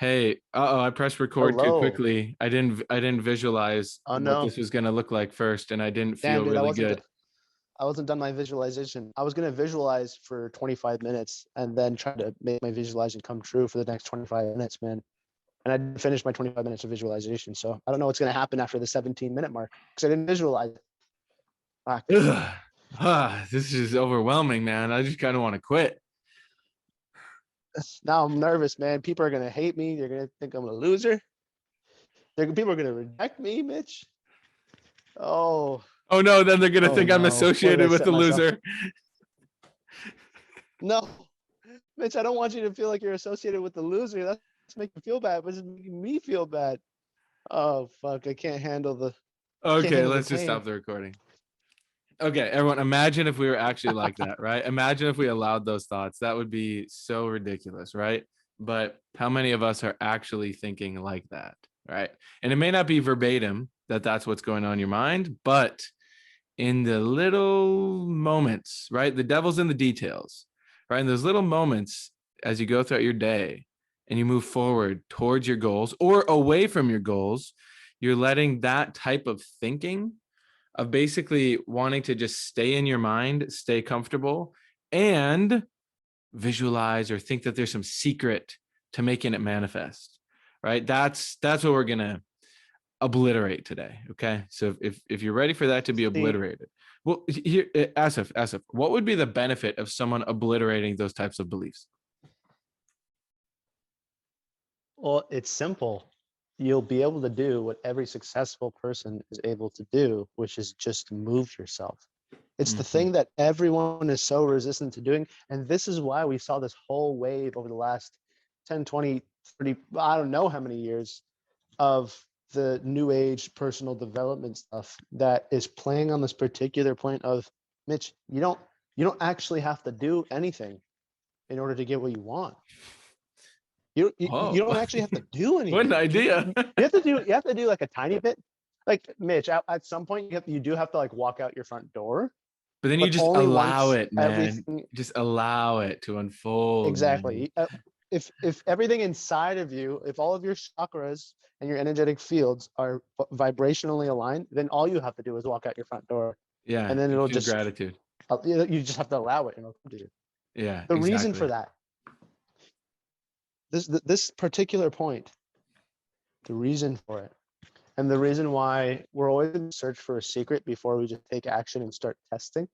Hey, I pressed record too Hello. quickly. I didn't visualize Oh what no. this was gonna look like first, and I didn't Damn, feel dude, really good. I wasn't done my visualization. I was gonna visualize for 25 minutes and then try to make my visualization come true for the next 25 minutes, man. And I didn't finish my 25 minutes of visualization. So I don't know what's gonna happen after the 17-minute mark because I didn't visualize it. Fuck. Ugh. This is overwhelming, man. I just kind of want to quit. Now I'm nervous, man. People are gonna hate me. They're gonna think I'm a loser. People are gonna reject me, Mitch. Oh, Oh no, then they're gonna oh think I'm no. What did I associated with set the myself? loser. No, Mitch, I don't want you to feel like you're associated with the loser. That's making you feel bad, but it's making me feel bad. Oh fuck, I can't Okay, handle the let's just stop pain. the recording. Okay, everyone, imagine if we were actually like that, right? Imagine if we allowed those thoughts. That would be so ridiculous, right? But how many of us are actually thinking like that, right? And it may not be verbatim that that's what's going on in your mind, but in the little moments, right? The devil's in the details, right? In those little moments as you go throughout your day and you move forward towards your goals or away from your goals, you're letting that type of thinking of basically wanting to just stay in your mind, stay comfortable, and visualize or think that there's some secret to making it manifest, right? That's what we're gonna obliterate today. Okay, so if you're ready for that to be See, obliterated, well, here, Asif, what would be the benefit of someone obliterating those types of beliefs? well, it's simple. You'll be able to do what every successful person is able to do, which is just move yourself. It's the Mhm. thing that everyone is so resistant to doing. And this is why we saw this whole wave over the last 10, 20, 30, I don't know how many years of the new age personal development stuff that is playing on this particular point of Mitch, you don't actually have to do anything in order to get what you want. You Oh, don't actually have to do what an anything. Like idea! you have to do like a tiny bit. Like Mitch, at some point you do have to like walk out your front door, But then you but just only allow once it, man. everything. Just allow it to unfold, man. Exactly. If everything inside of you, if all of your chakras and your energetic fields are vibrationally aligned, then all you have to do is walk out your front door, Yeah, and then and it'll feel just gratitude. you just have to allow it, and it'll come to you. Yeah, The reason for exactly. that, this particular point, the reason for it, and the reason why we're always in search for a secret before we just take action and start testing,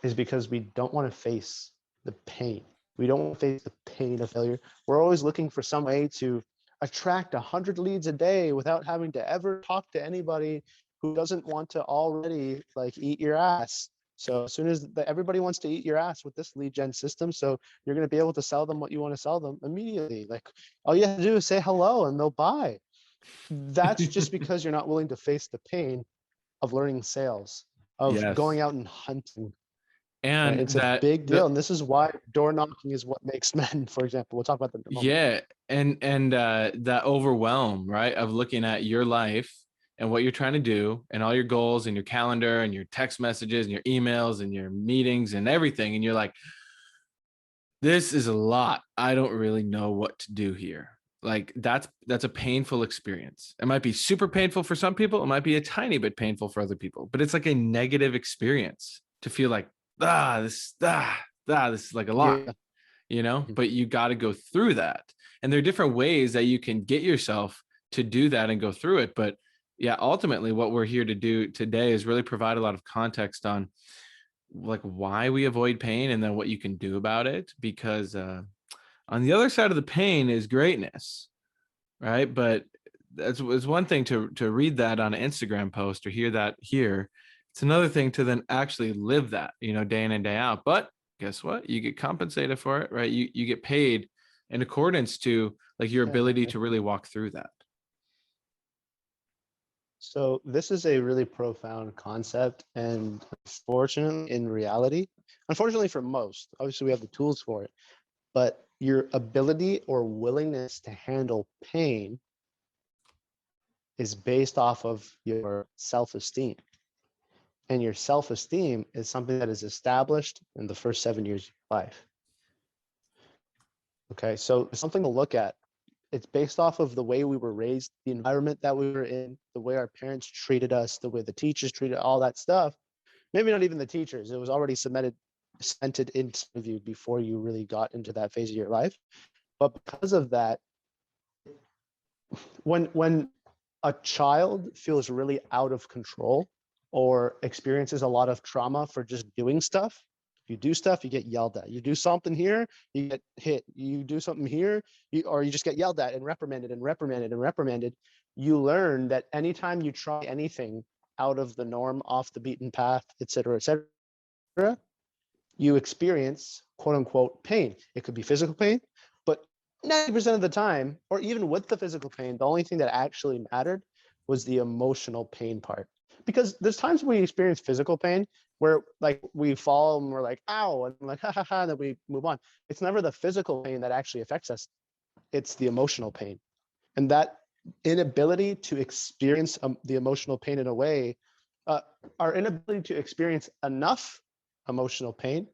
is because we don't want to face the pain. We don't want to face the pain of failure. We're always looking for some way to attract 100 leads a day without having to ever talk to anybody who doesn't want to already like eat your ass. So as soon as everybody wants to eat your ass with this lead gen system, so you're going to be able to sell them what you want to sell them immediately. Like all you have to do is say hello and they'll buy. That's just because you're not willing to face the pain of learning sales, of going Yes. out and hunting. Right? And It's a that big the deal. And this is why door knocking is what makes men, for example. We'll talk about that in a moment. yeah, and that overwhelm, right, of looking at your life and what you're trying to do and all your goals and your calendar and your text messages and your emails and your meetings and everything, and you're like, this is a lot. I don't really know what to do here. Like that's a painful experience. It might be super painful for some people, it might be a tiny bit painful for other people, but it's like a negative experience to feel like this is like a lot, Yeah. but you got to go through that. And there are different ways that you can get yourself to do that and go through it. But yeah, ultimately, what we're here to do today is really provide a lot of context on like why we avoid pain and then what you can do about it. Because on the other side of the pain is greatness, right? But that's it's one thing to read that on an Instagram post or hear that here. It's another thing to then actually live that, day in and day out. But guess what? You get compensated for it, right? You get paid in accordance to like your ability Yeah. to really walk through that. So this is a really profound concept. And unfortunately, in reality, unfortunately for most, obviously we have the tools for it, but your ability or willingness to handle pain is based off of your self-esteem. And your self-esteem is something that is established in the first 7 years of your life. Okay, so something to look at. It's based off of the way we were raised, the environment that we were in, the way our parents treated us, the way the teachers treated, all that stuff. Maybe not even the teachers. It was already cemented into you before you really got into that phase of your life. But because of that, when a child feels really out of control or experiences a lot of trauma for just doing stuff, you do stuff, you get yelled at. You do something here, you get hit. You do something here, or you just get yelled at and reprimanded and reprimanded and reprimanded. You learn that anytime you try anything out of the norm, off the beaten path, et cetera, you experience quote unquote pain. It could be physical pain, but 90% of the time, or even with the physical pain, the only thing that actually mattered was the emotional pain part. Because there's times we experience physical pain where like we fall and we're like, ow, and I'm like, ha ha ha, and then we move on. It's never the physical pain that actually affects us. It's the emotional pain. And that inability to experience the emotional pain in a way, our inability to experience enough emotional pain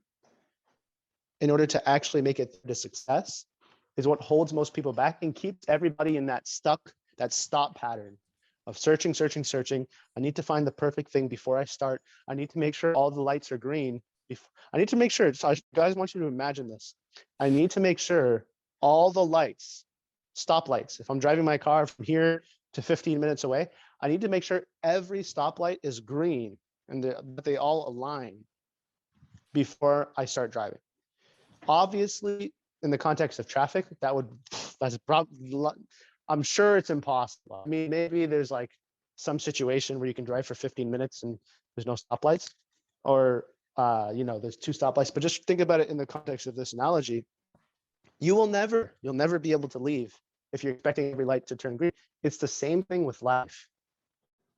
in order to actually make it to success is what holds most people back and keeps everybody in that stop pattern of searching, searching, searching. I need to find the perfect thing before I start. I need to make sure all the lights are green. I need to make sure, so guys, I want you to imagine this. I need to make sure all the lights, stoplights, if I'm driving my car from here to 15 minutes away, I need to make sure every stoplight is green and that they all align before I start driving. Obviously, in the context of traffic, that's probably, I'm sure it's impossible. I mean, maybe there's like some situation where you can drive for 15 minutes and there's no stoplights, or there's two stoplights. But just think about it in the context of this analogy. You'll never be able to leave if you're expecting every light to turn green. It's the same thing with life.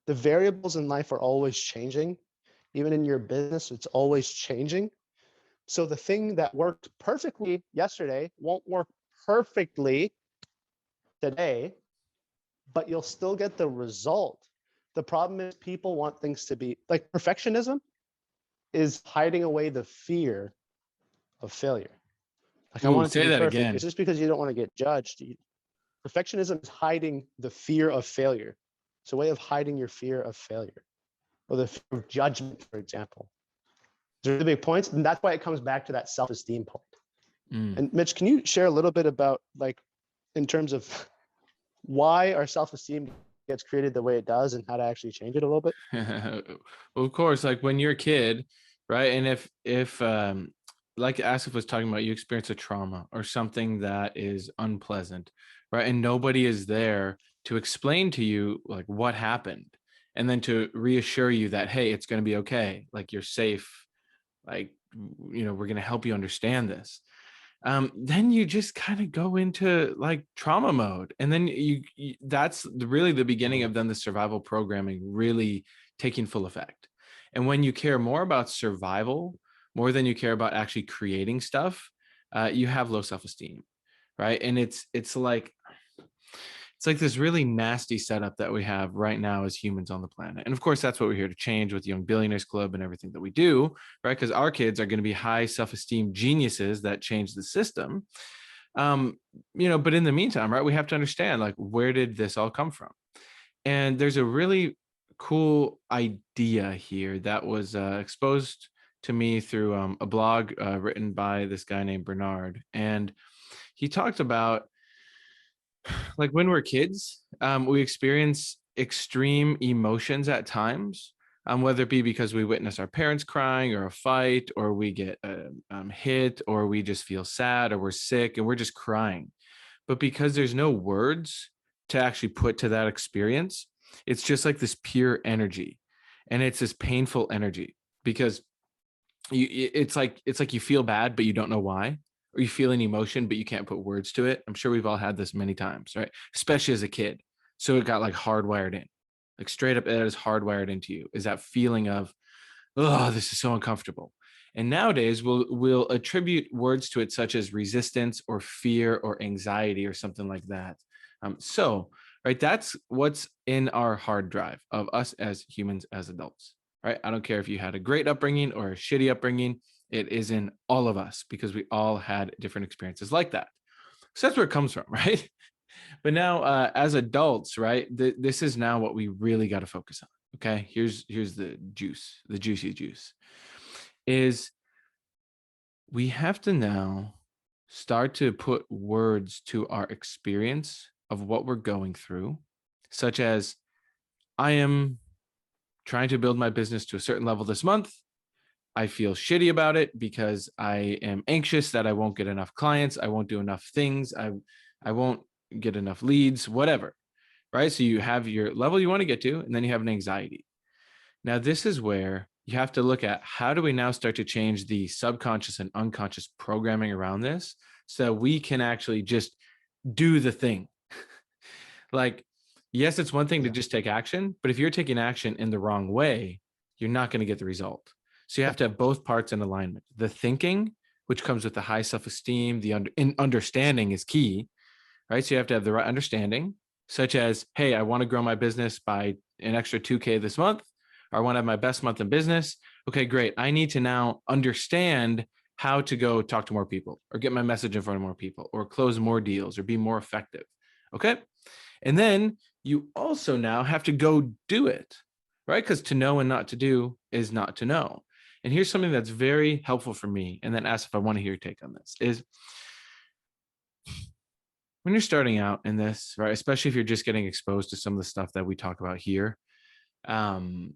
The variables in life are always changing. Even in your business, it's always changing. So the thing that worked perfectly yesterday won't work perfectly today, but you'll still get the result. The problem is people want things to be like perfectionism is hiding away the fear of failure. Like I Ooh, want it to say be that perfect. It's again. just because you don't want to get judged. Perfectionism is hiding the fear of failure. It's a way of hiding your fear of failure or the fear of judgment, for example. These are the big points, and that's why it comes back to that self-esteem point. Mm. And Mitch, can you share a little bit about like in terms of why our self-esteem gets created the way it does and how to actually change it a little bit? Well, of course, like when you're a kid, right? And if like Asif was talking about, you experience a trauma or something that is unpleasant, right? And nobody is there to explain to you like what happened, and then to reassure you that, hey, it's going to be okay, like you're safe, like we're going to help you understand this. Then you just kind of go into like trauma mode, and then that's really the beginning of then the survival programming really taking full effect. And when you care more about survival more than you care about actually creating stuff, you have low self-esteem, right? And it's like this really nasty setup that we have right now as humans on the planet. And of course, that's what we're here to change with Young Billionaires Club and everything that we do, right? Because our kids are going to be high self-esteem geniuses that change the system. Um, but in the meantime, right, we have to understand like where did this all come from? And there's a really cool idea here that was exposed to me through a blog written by this guy named Bernard. And he talked about like when we're kids, we experience extreme emotions at times, whether it be because we witness our parents crying or a fight, or we get hit, or we just feel sad, or we're sick and we're just crying. But because there's no words to actually put to that experience, it's just like this pure energy. And it's this painful energy because it's like you feel bad but you don't know why, or you feel an emotion but you can't put words to it. I'm sure we've all had this many times, right? Especially as a kid. So it got like hardwired in, like straight up, it is hardwired into you, is that feeling of, oh, this is so uncomfortable. And nowadays we'll attribute words to it such as resistance or fear or anxiety or something like that. So right, that's what's in our hard drive of us as humans, as adults, right? I don't care if you had a great upbringing or a shitty upbringing, it is in all of us because we all had different experiences like that. So that's where it comes from, right? But now, as adults, right? This is now what we really got to focus on. Okay, here's the juice, the juicy juice. Is we have to now start to put words to our experience of what we're going through, such as, I am trying to build my business to a certain level this month. I feel shitty about it because I am anxious that I won't get enough clients. I won't do enough things. I won't get enough leads, whatever. Right. So you have your level you want to get to, and then you have an anxiety. Now, this is where you have to look at, how do we now start to change the subconscious and unconscious programming around this so we can actually just do the thing. Like, yes, it's one thing to Yeah. just take action, but if you're taking action in the wrong way, you're not going to get the result. So you Yeah. have to have both parts in alignment. The thinking, which comes with the high self-esteem, the understanding is key, right? So you have to have the right understanding, such as, hey, I want to grow my business by an extra 2K this month, or I want to have my best month in business. Okay, great. I need to now understand how to go talk to more people, or get my message in front of more people, or close more deals, or be more effective. Okay. And then you also now have to go do it, right? Because to know and not to do is not to know. And here's something that's very helpful for me, and then ask if I want to hear your take on this, is when you're starting out in this, right? Especially if you're just getting exposed to some of the stuff that we talk about here, um,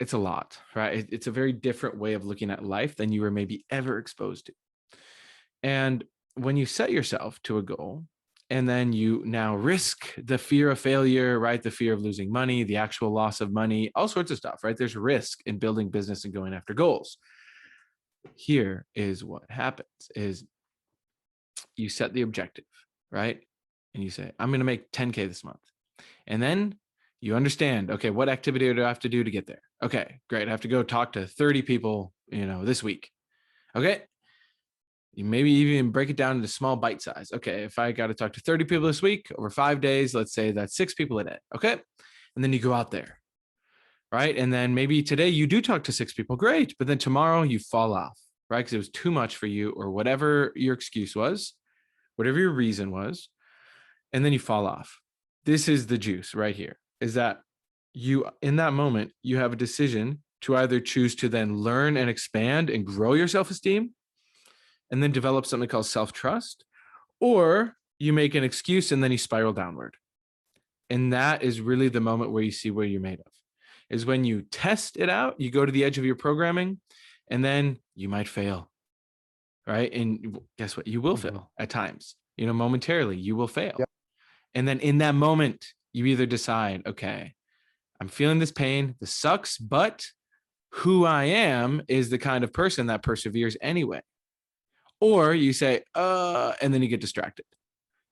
it's a lot, right? It's a very different way of looking at life than you were maybe ever exposed to. And when you set yourself to a goal, and then you now risk the fear of failure, right? The fear of losing money, the actual loss of money, all sorts of stuff, right? There's risk in building business and going after goals. Here is what happens is you set the objective, right? And you say, I'm going to make 10K this month. And then you understand, okay, what activity do I have to do to get there? Okay, great. I have to go talk to 30 people, this week. Okay. You maybe even break it down into small bite size. Okay, if I got to talk to 30 people this week over 5 days, let's say that's 6 people a day. Okay. And then you go out there, right? And then maybe today you do talk to 6 people. Great. But then tomorrow you fall off, right? Because it was too much for you, or whatever your excuse was, whatever your reason was. And then you fall off. This is the juice right here, is that you, in that moment, you have a decision to either choose to then learn and expand and grow your self-esteem, and then develop something called self-trust, or you make an excuse and then you spiral downward. And that is really the moment where you see what you're made of, is when you test it out, you go to the edge of your programming, and then you might fail, right? And guess what? You will fail at times, momentarily, you will fail. Yep. And then in that moment, you either decide, okay, I'm feeling this pain, this sucks, but who I am is the kind of person that perseveres anyway. Or you say, and then you get distracted,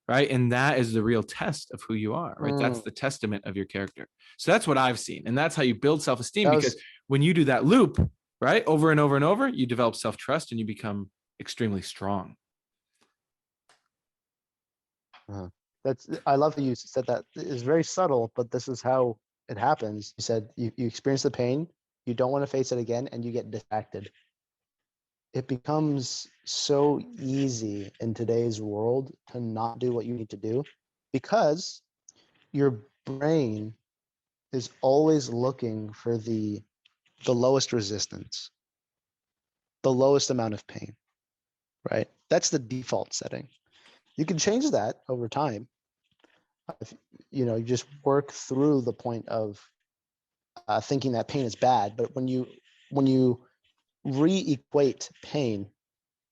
right? And that is the real test of who you are, right? That's the testament of your character. So that's what I've seen. And that's how you build self-esteem, That because was when you do that loop, right, over and over and over, you develop self-trust and you become extremely strong. I love that you said that. It's very subtle, but this is how it happens. You said you experience the pain, you don't want to face it again, and you get distracted. It becomes so easy in today's world to not do what you need to do, because your brain is always looking for the lowest resistance, the lowest amount of pain, right? That's the default setting. You can change that over time. If, you just work through the point of thinking that pain is bad. But when you re-equate pain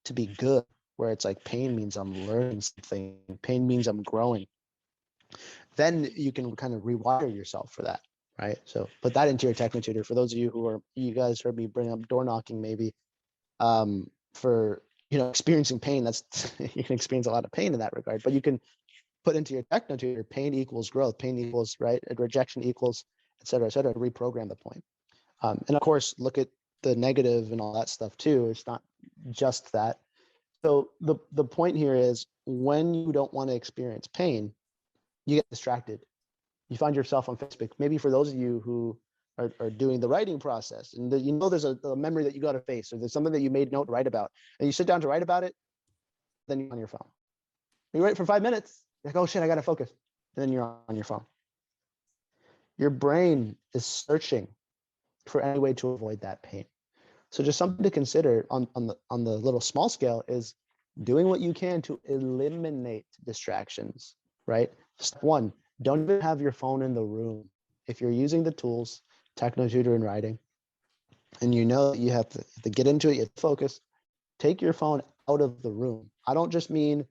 to be good, where it's like pain means I'm learning something, pain means I'm growing, then you can kind of rewire yourself for that, right? So put that into your techno tutor. For those of you guys heard me bring up door knocking, maybe for experiencing pain, that's you can experience a lot of pain in that regard, but you can put into your techno tutor, pain equals growth, pain equals, right, rejection equals, et cetera, to reprogram the point. And of course, look at the negative and all that stuff too. It's not just that. So the point here is, when you don't want to experience pain, you get distracted. You find yourself on Facebook. Maybe for those of you who are doing the writing process, and there's a memory that you got to face, or there's something that you made note to write about, and you sit down to write about it, then you're on your phone. You write for 5 minutes, Like, oh shit, I gotta focus. And then you're on your phone. Your brain is searching for any way to avoid that pain. So just something to consider on the little small scale is doing what you can to eliminate distractions, right? Step one, don't even have your phone in the room. If you're using the tools, Technotutor and writing, and you know that you have to get into it, you have to focus, take your phone out of the room. I don't just mean,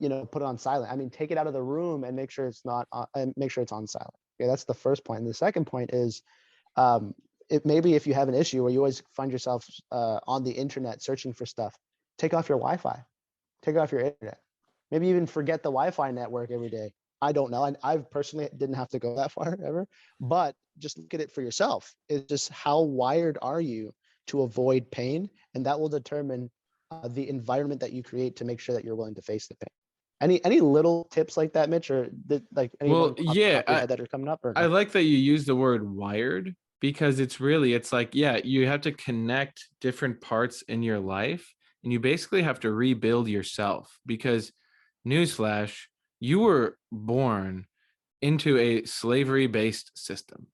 put it on silent. I mean, take it out of the room and make sure it's not, and make sure it's on silent. Okay, that's the first point. And the second point is, it maybe if you have an issue where you always find yourself on the internet searching for stuff, take off your Wi-Fi, take off your internet. Maybe even forget the Wi-Fi network every day. I don't know. I personally didn't have to go that far ever, but just look at it for yourself. It's just how wired are you to avoid pain, and that will determine the environment that you create to make sure that you're willing to face the pain. Any little tips like that, Mitch, or like Well, anyone off the yeah, top of your head that are coming up, or I no? like that you use the word wired because it's like, yeah, you have to connect different parts in your life and you basically have to rebuild yourself because newsflash, you were born into a slavery based system,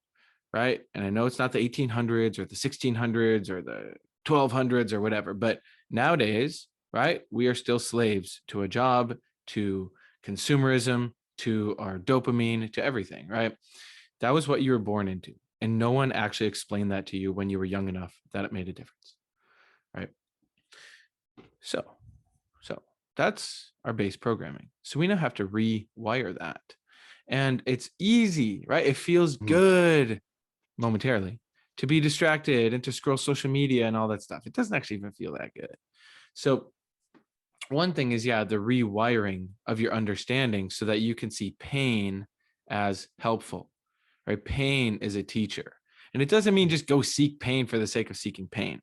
right? And I know it's not the 1800s or the 1600s or the 1200s or whatever, but nowadays, right, we are still slaves to a job, to consumerism, to our dopamine, to everything, right? That was what you were born into. And no one actually explained that to you when you were young enough that it made a difference, right? So, so that's our base programming. So we now have to rewire that. And it's easy, right? It feels Mhm. good momentarily to be distracted and to scroll social media and all that stuff. It doesn't actually even feel that good. So one thing is, yeah, the rewiring of your understanding so that you can see pain as helpful, right? Pain is a teacher. And it doesn't mean just go seek pain for the sake of seeking pain,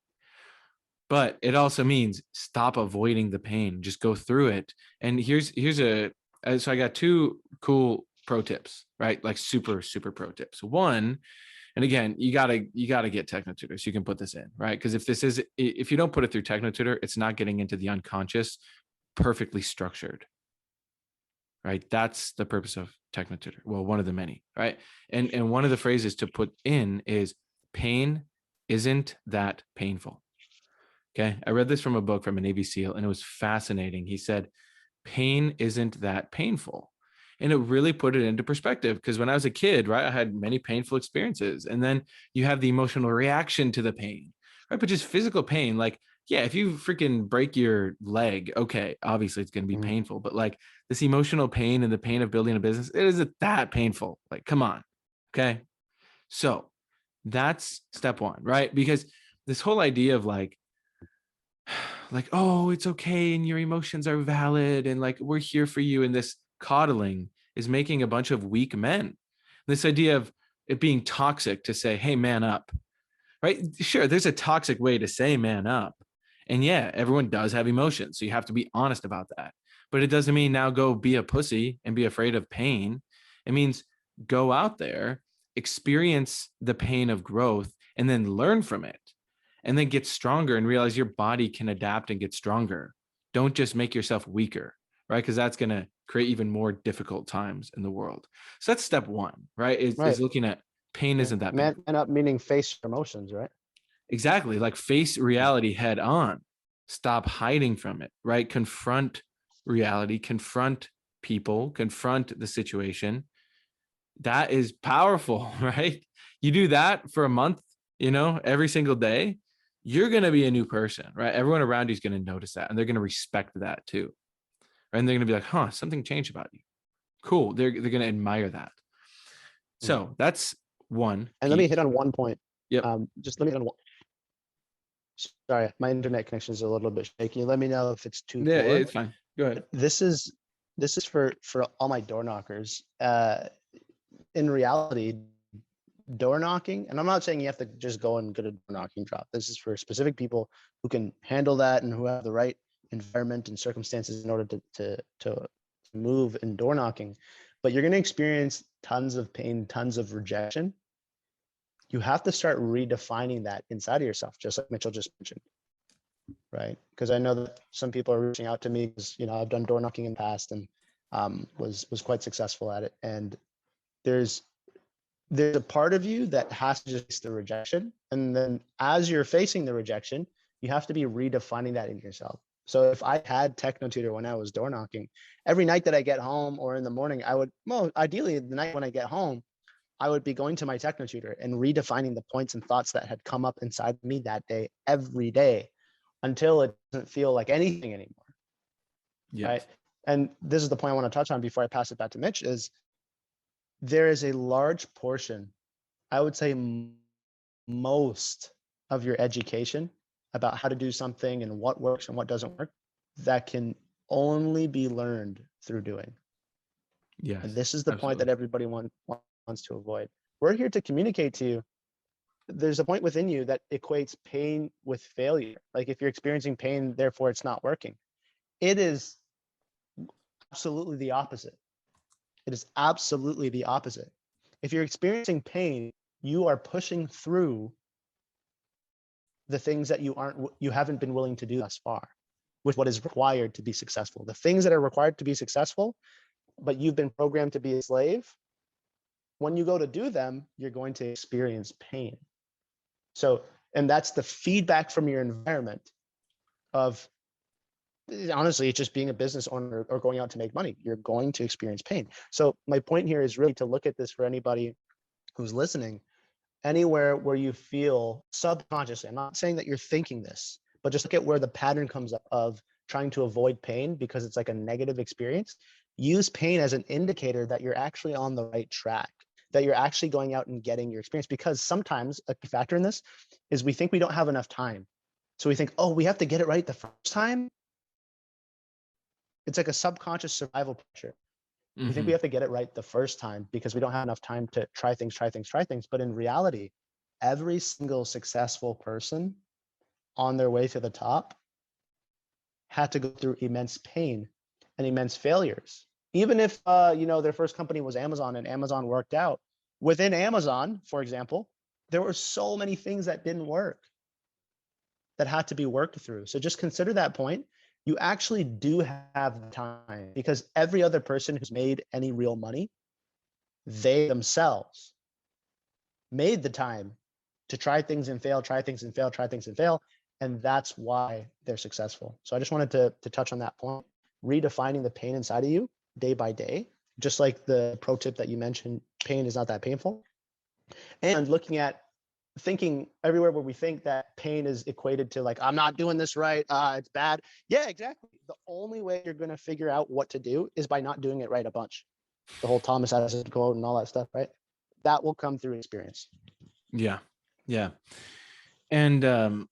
but it also means stop avoiding the pain, just go through it. And so I got two cool pro tips, right? Like super, super pro tips. One, and again, you gotta get Technotutor so you can put this in, right? Because if you don't put it through Technotutor, it's not getting into the unconscious perfectly structured, right? That's the purpose of Technotutor. Well, one of the many, right? And one of the phrases to put in is pain isn't that painful. Okay. I read this from a book from a Navy SEAL and it was fascinating. He said, pain isn't that painful. And it really put it into perspective because when I was a kid, right, I had many painful experiences. And then you have the emotional reaction to the pain, right? But just physical pain, like, yeah, if you freaking break your leg, okay, obviously it's going to be Mhm. painful. But like this emotional pain and the pain of building a business, it isn't that painful. Like, come on. Okay. So that's step one, right? Because this whole idea of like, oh, it's okay and your emotions are valid and like we're here for you, and this coddling is making a bunch of weak men. This idea of it being toxic to say, hey, man up, right? Sure, there's a toxic way to say man up, and yeah, everyone does have emotions, so you have to be honest about that. But it doesn't mean now go be a pussy and be afraid of pain. It means go out there, experience the pain of growth, and then learn from it, and then get stronger and realize your body can adapt and get stronger. Don't just make yourself weaker, right? Because that's going to create even more difficult times in the world. So that's step one, right? Is Right. looking at pain Yeah. isn't that Man painful. up meaning face your emotions, right? Exactly. Like face Mhm. reality head on. Stop hiding from it, right? Confront reality, confront people, confront the situation. That is powerful, right? You do that for a month, every single day, you're going to be a new person, right? Everyone around you is going to notice that and they're going to respect that too. Right? And they're going to be like, huh, something changed about you. Cool. They're going to admire that. Mhm. So that's one And let me piece. hit on one point. Yep. Just let me hit on one. Sorry, my internet connection is a little bit shaky. Let me know if it's too Yeah, poor. it's fine. Go ahead. But this is for all my door knockers. In reality, door knocking, and I'm not saying you have to just go and get a door knocking job. This is for specific people who can handle that and who have the right environment and circumstances in order to move in door knocking. But you're going to experience tons of pain, tons of rejection. You have to start redefining that inside of yourself, just like Mitchell just mentioned, right? Because I know that some people are reaching out to me because I've done door knocking in the past, and was quite successful at it. And there's a part of you that has to just face the rejection. And then as you're facing the rejection, you have to be redefining that in yourself. So if I had techno tutor when I was door knocking, every night that I get home or in the morning, I would, well, ideally the night when I get home, I would be going to my techno tutor and redefining the points and thoughts that had come up inside me that day, every day, until it doesn't feel like anything anymore. Yes. Right. And this is the point I want to touch on before I pass it back to Mitch is there is a large portion, I would say most of your education about how to do something and what works and what doesn't work that can only be learned through doing. Yes. And this is the point Absolutely. that everybody wants to avoid. We're here to communicate to you. There's a point within you that equates pain with failure. Like if you're experiencing pain, therefore it's not working. It is absolutely the opposite. It is absolutely the opposite. If you're experiencing pain, you are pushing through the things that you haven't been willing to do thus far with what is required to be successful. The things that are required to be successful, but you've been programmed to be a slave, when you go to do them, you're going to experience pain. So, and that's the feedback from your environment of, honestly, it's just being a business owner or going out to make money. You're going to experience pain. So my point here is really to look at this for anybody who's listening, anywhere where you feel subconsciously, I'm not saying that you're thinking this, but just look at where the pattern comes up of trying to avoid pain because it's like a negative experience. Use pain as an indicator that you're actually on the right track, that you're actually going out and getting your experience. Because sometimes a key factor in this is we think we don't have enough time. So we think, oh, we have to get it right the first time. It's like a subconscious survival pressure. We think we have to get it right the first time because we don't have enough time to try things. But in reality, every single successful person on their way to the top had to go through immense pain and immense failures. Even if their first company was Amazon and Amazon worked out, within Amazon, for example, there were so many things that didn't work that had to be worked through. So just consider that point. You actually do have the time because every other person who's made any real money, they themselves made the time to try things and fail, try things and fail. And that's why they're successful. So I just wanted to touch on that point, redefining the pain inside of you day by day, just like the pro tip that you mentioned, pain is not that painful. And looking at thinking everywhere where we think that pain is equated to like, I'm not doing this right, it's bad. Yeah, exactly. The only way you're going to figure out what to do is by not doing it right a bunch. The whole Thomas Edison quote and all that stuff, right? That will come through experience. Yeah. Yeah. And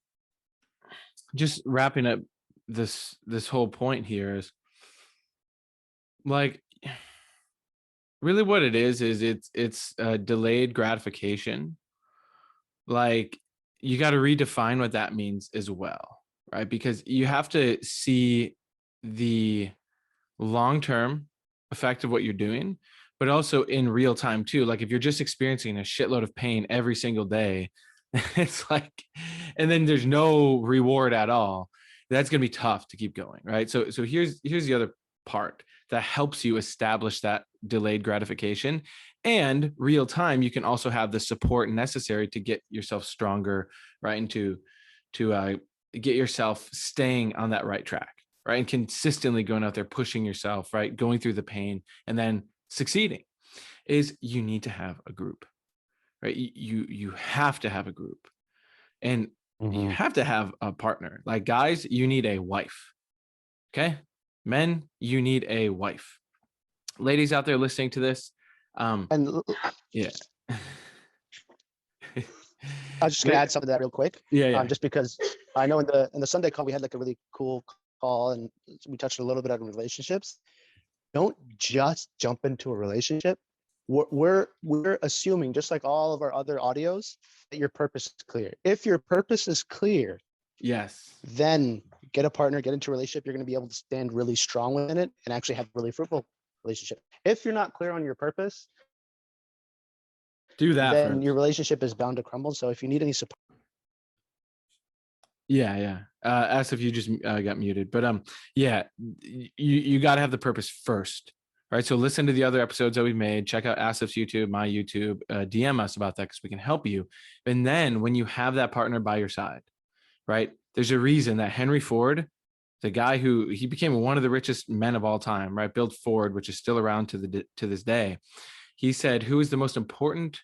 just wrapping up this whole point here is like really what it is it's delayed gratification. Like you got to redefine what that means as well, right? Because you have to see the long-term effect of what you're doing, but also in real time too. Like if you're just experiencing a shitload of pain every single day, it's like, and then there's no reward at all, that's going to be tough to keep going, right? So here's the other part that helps you establish that delayed gratification and real time. You can also have the support necessary to get yourself stronger, right? And to get yourself staying on that right track, right? And consistently going out there, pushing yourself, right? Going through the pain and then succeeding is you need to have a group, right? You have to have a group and you have to have a partner. Like guys, you need a wife. Okay. Men, you need a wife. Ladies out there listening to this. And Yeah. I was just going to add something to that real quick. Yeah. Just because I know in the Sunday call, we had like a really cool call and we touched a little bit on relationships. Don't just jump into a relationship. We're assuming, just like all of our other audios, that your purpose is clear. If your purpose is clear, Yes. then get a partner, get into a relationship. You're going to be able to stand really strong within it and actually have a really fruitful relationship. If you're not clear on your purpose, do that then first. your relationship is bound to crumble. So if you need any support. Yeah. As if you just got muted, but yeah, you got to have the purpose first, right? So listen to the other episodes that we made. Check out Asif's YouTube, my YouTube. DM us about that because we can help you. And then when you have that partner by your side, right? There's a reason that Henry Ford, the guy who he became one of the richest men of all time, right? Built Ford, which is still around to this day. He said, "Who is the most important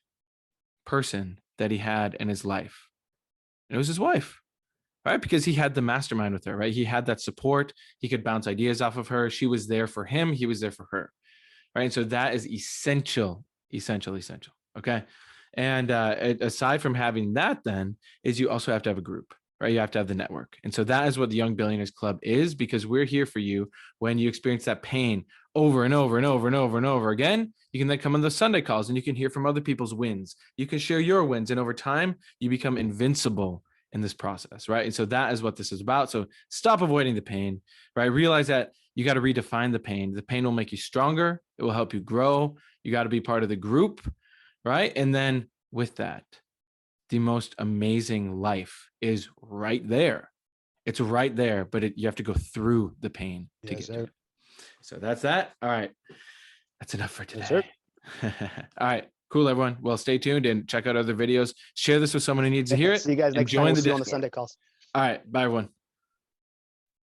person that he had in his life?" And it was his wife, right? Because he had the mastermind with her, right? He had that support. He could bounce ideas off of her. She was there for him. He was there for her, right? And so that is essential, essential, essential. Okay. And aside from having that, then is you also have to have a group, right? You have to have the network. And so that is what the Young Billionaires Club is, because we're here for you when you experience that pain over and over and over and over and over again. You can then come on the Sunday calls and you can hear from other people's wins. You can share your wins. And over time, you become invincible in this process, right? And so that is what this is about. So stop avoiding the pain, right? Realize that you got to redefine the pain. The pain will make you stronger. It will help you grow. You got to be part of the group, right? And then with that, the most amazing life is right there. It's right there, but you have to go through the pain to Yes, get to sir. it. So that's that. All right. That's enough for Yes, sir. today. All right. Cool, everyone. Well, stay tuned and check out other videos. Share this with someone who needs to hear it. See you guys And next time. join We'll the see you on the Discord. Sunday calls. All right. Bye, everyone.